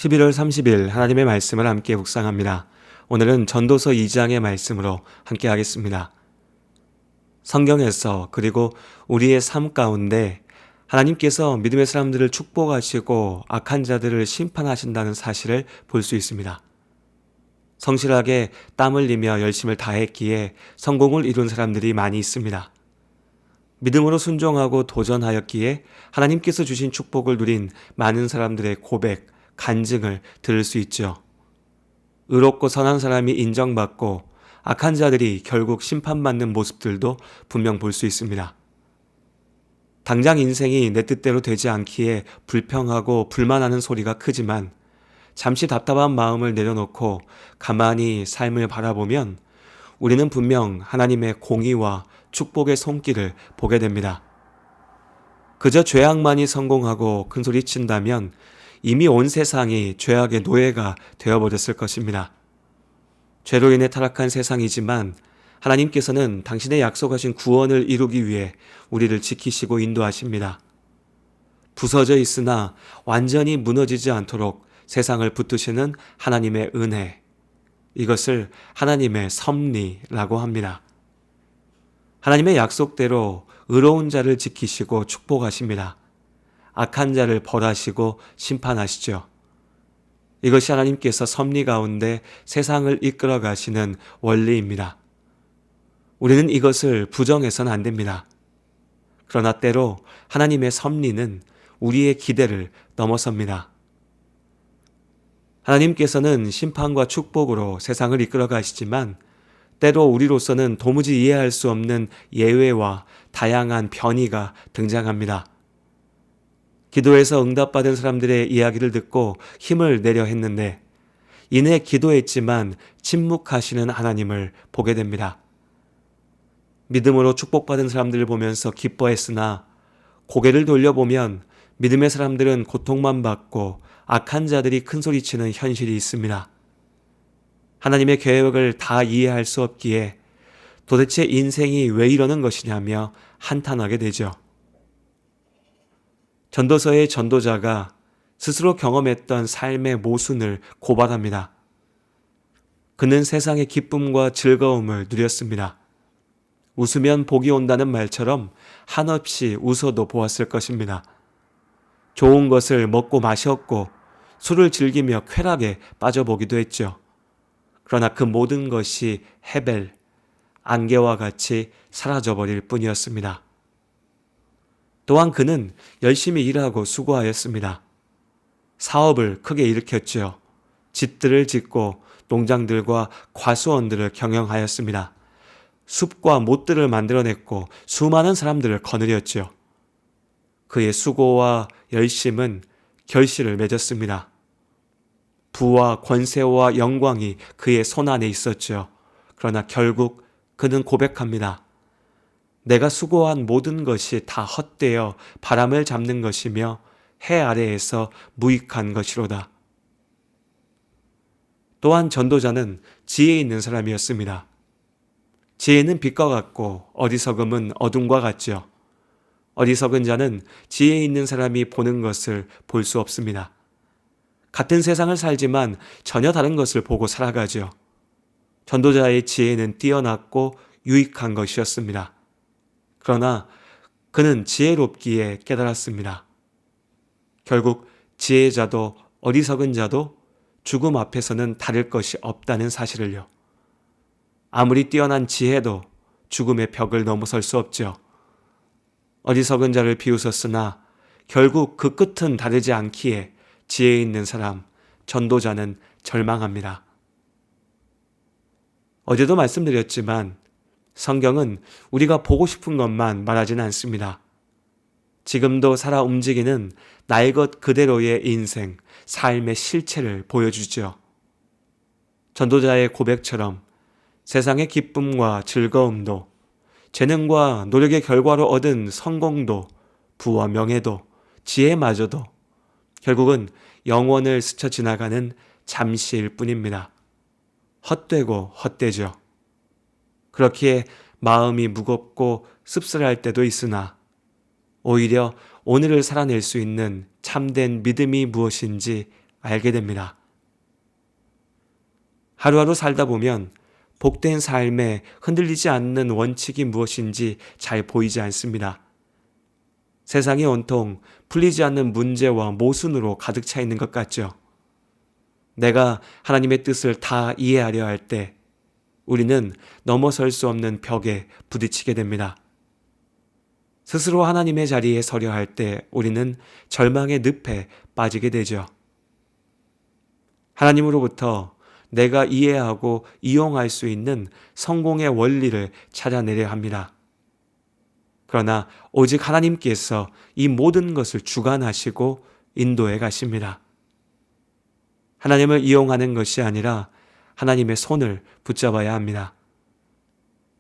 11월 30일 하나님의 말씀을 함께 묵상합니다. 오늘은 전도서 2장의 말씀으로 함께 하겠습니다. 성경에서 그리고 우리의 삶 가운데 하나님께서 믿음의 사람들을 축복하시고 악한 자들을 심판하신다는 사실을 볼 수 있습니다. 성실하게 땀 흘리며 열심을 다했기에 성공을 이룬 사람들이 많이 있습니다. 믿음으로 순종하고 도전하였기에 하나님께서 주신 축복을 누린 많은 사람들의 고백, 간증을 들을 수 있죠. 의롭고 선한 사람이 인정받고 악한 자들이 결국 심판받는 모습들도 분명 볼 수 있습니다. 당장 인생이 내 뜻대로 되지 않기에 불평하고 불만하는 소리가 크지만 잠시 답답한 마음을 내려놓고 가만히 삶을 바라보면 우리는 분명 하나님의 공의와 축복의 손길을 보게 됩니다. 그저 죄악만이 성공하고 큰소리친다면 이미 온 세상이 죄악의 노예가 되어버렸을 것입니다. 죄로 인해 타락한 세상이지만 하나님께서는 당신의 약속하신 구원을 이루기 위해 우리를 지키시고 인도하십니다. 부서져 있으나 완전히 무너지지 않도록 세상을 붙드시는 하나님의 은혜, 이것을 하나님의 섭리라고 합니다. 하나님의 약속대로 의로운 자를 지키시고 축복하십니다. 악한 자를 벌하시고 심판하시죠. 이것이 하나님께서 섭리 가운데 세상을 이끌어 가시는 원리입니다. 우리는 이것을 부정해서는 안 됩니다. 그러나 때로 하나님의 섭리는 우리의 기대를 넘어섭니다. 하나님께서는 심판과 축복으로 세상을 이끌어 가시지만 때로 우리로서는 도무지 이해할 수 없는 예외와 다양한 변이가 등장합니다. 기도해서 응답받은 사람들의 이야기를 듣고 힘을 내려 했는데 이내 기도했지만 침묵하시는 하나님을 보게 됩니다. 믿음으로 축복받은 사람들을 보면서 기뻐했으나 고개를 돌려보면 믿음의 사람들은 고통만 받고 악한 자들이 큰소리치는 현실이 있습니다. 하나님의 계획을 다 이해할 수 없기에 도대체 인생이 왜 이러는 것이냐며 한탄하게 되죠. 전도서의 전도자가 스스로 경험했던 삶의 모순을 고발합니다. 그는 세상의 기쁨과 즐거움을 누렸습니다. 웃으면 복이 온다는 말처럼 한없이 웃어도 보았을 것입니다. 좋은 것을 먹고 마셨고 술을 즐기며 쾌락에 빠져보기도 했죠. 그러나 그 모든 것이 헤벨, 안개와 같이 사라져버릴 뿐이었습니다. 또한 그는 열심히 일하고 수고하였습니다. 사업을 크게 일으켰죠. 집들을 짓고 농장들과 과수원들을 경영하였습니다. 숲과 못들을 만들어냈고 수많은 사람들을 거느렸죠. 그의 수고와 열심은 결실을 맺었습니다. 부와 권세와 영광이 그의 손안에 있었죠. 그러나 결국 그는 고백합니다. 내가 수고한 모든 것이 다 헛되어 바람을 잡는 것이며 해 아래에서 무익한 것이로다. 또한 전도자는 지혜 있는 사람이었습니다. 지혜는 빛과 같고 어리석음은 어둠과 같죠. 어리석은 자는 지혜 있는 사람이 보는 것을 볼 수 없습니다. 같은 세상을 살지만 전혀 다른 것을 보고 살아가죠. 전도자의 지혜는 뛰어났고 유익한 것이었습니다. 그러나 그는 지혜롭기에 깨달았습니다. 결국 지혜자도 어리석은 자도 죽음 앞에서는 다를 것이 없다는 사실을요. 아무리 뛰어난 지혜도 죽음의 벽을 넘어설 수 없죠. 어리석은 자를 비웃었으나 결국 그 끝은 다르지 않기에 지혜 있는 사람, 전도자는 절망합니다. 어제도 말씀드렸지만 성경은 우리가 보고 싶은 것만 말하지는 않습니다. 지금도 살아 움직이는 나의 것 그대로의 인생, 삶의 실체를 보여주죠. 전도자의 고백처럼 세상의 기쁨과 즐거움도, 재능과 노력의 결과로 얻은 성공도, 부와 명예도, 지혜마저도 결국은 영원을 스쳐 지나가는 잠시일 뿐입니다. 헛되고 헛되죠. 그렇기에 마음이 무겁고 씁쓸할 때도 있으나 오히려 오늘을 살아낼 수 있는 참된 믿음이 무엇인지 알게 됩니다. 하루하루 살다 보면 복된 삶에 흔들리지 않는 원칙이 무엇인지 잘 보이지 않습니다. 세상이 온통 풀리지 않는 문제와 모순으로 가득 차 있는 것 같죠. 내가 하나님의 뜻을 다 이해하려 할 때 우리는 넘어설 수 없는 벽에 부딪히게 됩니다. 스스로 하나님의 자리에 서려 할 때 우리는 절망의 늪에 빠지게 되죠. 하나님으로부터 내가 이해하고 이용할 수 있는 성공의 원리를 찾아내려 합니다. 그러나 오직 하나님께서 이 모든 것을 주관하시고 인도해 가십니다. 하나님을 이용하는 것이 아니라 하나님의 손을 붙잡아야 합니다.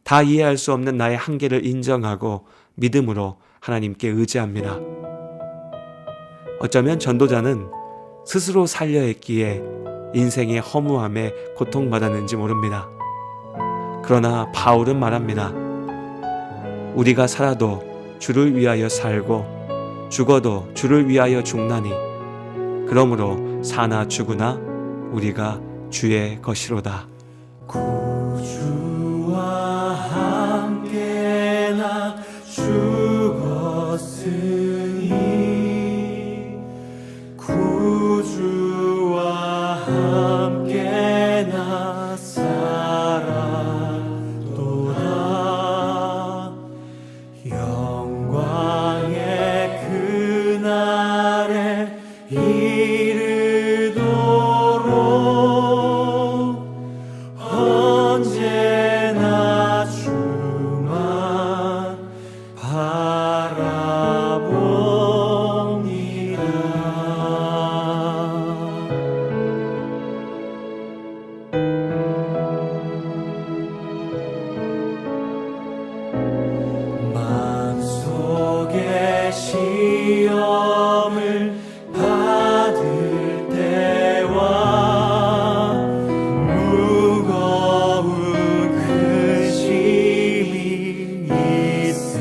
다 이해할 수 없는 나의 한계를 인정하고 믿음으로 하나님께 의지합니다. 어쩌면 전도자는 스스로 살려 했기에 인생의 허무함에 고통받았는지 모릅니다. 그러나 바울은 말합니다. 우리가 살아도 주를 위하여 살고 죽어도 주를 위하여 죽나니 그러므로 사나 죽으나 우리가 주의 것이로다. 구주와 함께 나 죽었으니 구주와 함께 나 살았도다. 영광의 그날에 이르도록 언제나 주만 바라봅니다. 마음속에 시험을 받을 때와 무거운 근심이 있을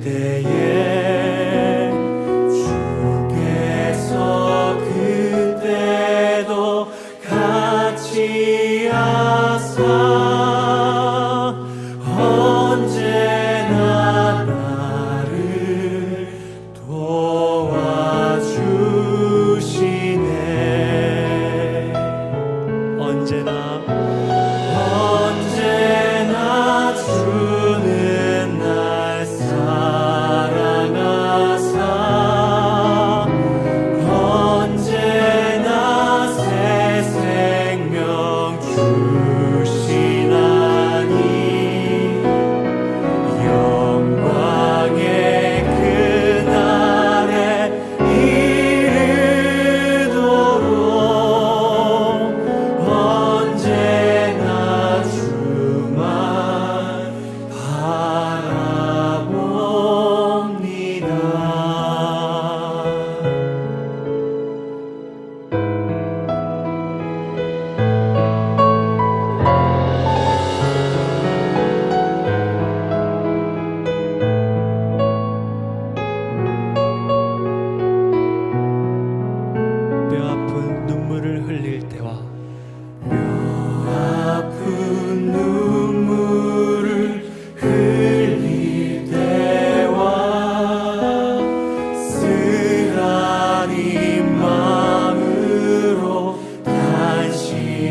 때에 주께서 그때도 같이 하사 언제나 나를 도와주시네. 언제나 주는 날 사랑하사 언제나 새 생명 주시나니 영광의 그날에 이르도록 언제나 주만 바라봅니다. 뼈 아픈 눈물을 흘릴 때와 뼈 아픈 눈물을 흘릴 때와 쓰라린 마음으로 단식할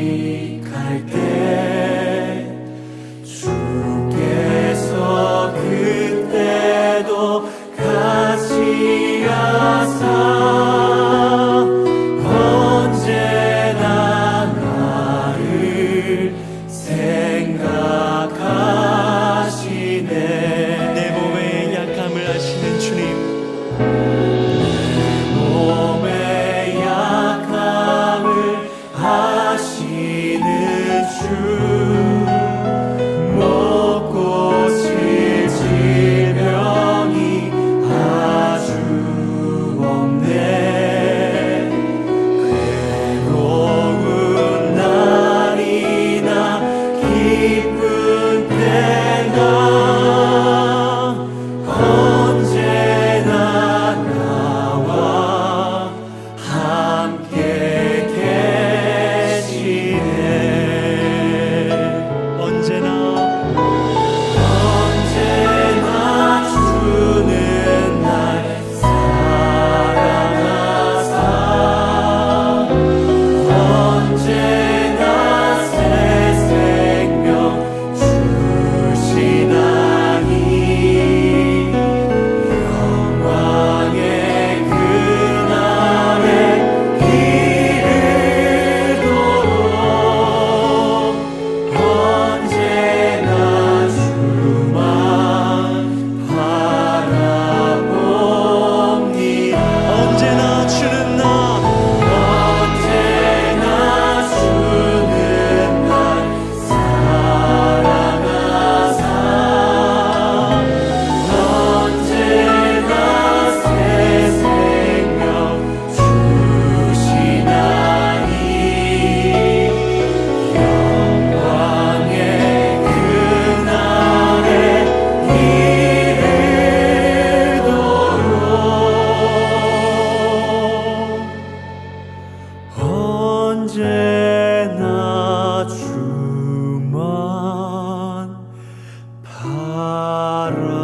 때 주께서 그때도 같이 하사 언제나 나를 생각하시네. 내 몸의 약함을 아시는 주님, 몸의 약함을 아시는 주, 못 고칠 질병이 아주 없네. 괴로운 날이나 기쁜 때나 언제나 나와 함께 바람